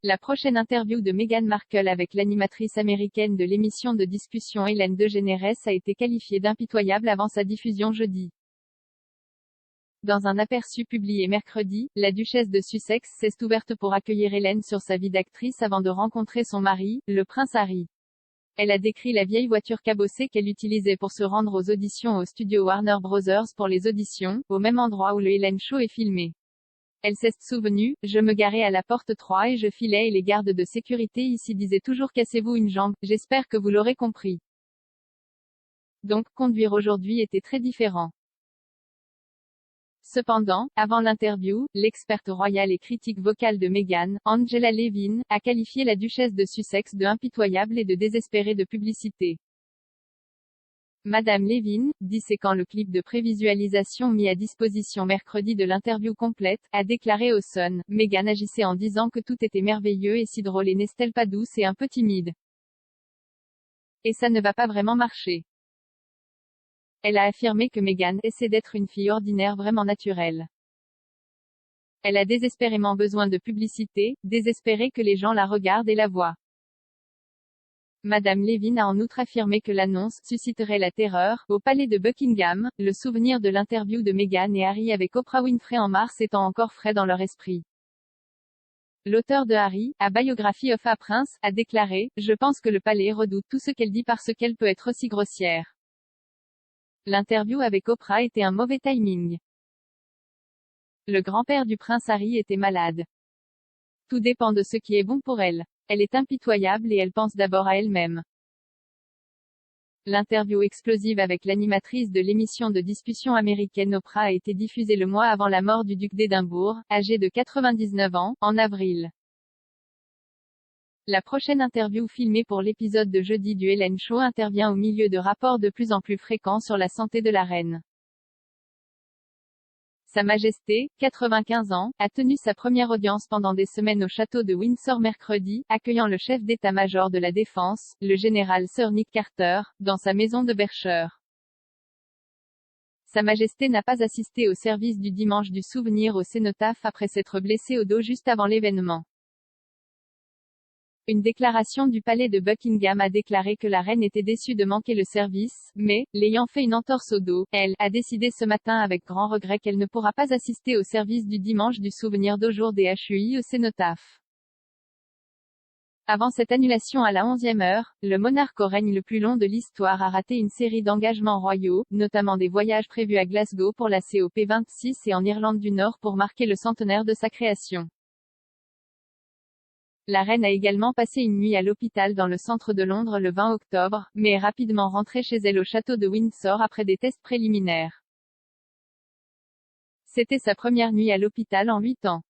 La prochaine interview de Meghan Markle avec l'animatrice américaine de l'émission de discussion Ellen DeGeneres a été qualifiée d'impitoyable avant sa diffusion jeudi. Dans un aperçu publié mercredi, la duchesse de Sussex s'est ouverte pour accueillir Ellen sur sa vie d'actrice avant de rencontrer son mari, le prince Harry. Elle a décrit la vieille voiture cabossée qu'elle utilisait pour se rendre aux auditions au studio Warner Bros. Pour les auditions, au même endroit où le Ellen Show est filmé. Elle s'est souvenue, je me garais à la porte 3 et je filais et les gardes de sécurité ici disaient toujours cassez-vous une jambe, j'espère que vous l'aurez compris. Donc, conduire aujourd'hui était très différent. Cependant, avant l'interview, l'experte royale et critique vocale de Meghan, Angela Levin, a qualifié la duchesse de Sussex de impitoyable et de désespérée de publicité. Madame Levin, disséquant le clip de prévisualisation mis à disposition mercredi de l'interview complète, a déclaré au Sun, Meghan agissait en disant que tout était merveilleux et si drôle et n'est-elle pas douce et un peu timide. Et ça ne va pas vraiment marcher. Elle a affirmé que Meghan essaie d'être une fille ordinaire vraiment naturelle. Elle a désespérément besoin de publicité, désespérée que les gens la regardent et la voient. Madame Levin a en outre affirmé que l'annonce susciterait la terreur au palais de Buckingham, le souvenir de l'interview de Meghan et Harry avec Oprah Winfrey en mars étant encore frais dans leur esprit. L'auteur de Harry, A Biography of a Prince, a déclaré « Je pense que le palais redoute tout ce qu'elle dit parce qu'elle peut être aussi grossière. L'interview avec Oprah était un mauvais timing. Le grand-père du prince Harry était malade. Tout dépend de ce qui est bon pour elle. Elle est impitoyable et elle pense d'abord à elle-même. » L'interview explosive avec l'animatrice de l'émission de discussion américaine Oprah a été diffusée le mois avant la mort du duc d'Édimbourg, âgé de 99 ans, en avril. La prochaine interview filmée pour l'épisode de jeudi du Ellen Show intervient au milieu de rapports de plus en plus fréquents sur la santé de la reine. Sa Majesté, 95 ans, a tenu sa première audience pendant des semaines au château de Windsor mercredi, accueillant le chef d'état-major de la Défense, le général Sir Nick Carter, dans sa maison de Berkshire. Sa Majesté n'a pas assisté au service du dimanche du souvenir au cénotaphe après s'être blessée au dos juste avant l'événement. Une déclaration du palais de Buckingham a déclaré que la reine était déçue de manquer le service, mais, l'ayant fait une entorse au dos, elle a décidé ce matin avec grand regret qu'elle ne pourra pas assister au service du dimanche du souvenir d'aujourd'hui des HUI au cénotaphe. Avant cette annulation à la 11e heure, le monarque au règne le plus long de l'histoire a raté une série d'engagements royaux, notamment des voyages prévus à Glasgow pour la COP26 et en Irlande du Nord pour marquer le centenaire de sa création. La reine a également passé une nuit à l'hôpital dans le centre de Londres le 20 octobre, mais est rapidement rentrée chez elle au château de Windsor après des tests préliminaires. C'était sa première nuit à l'hôpital en 8 ans.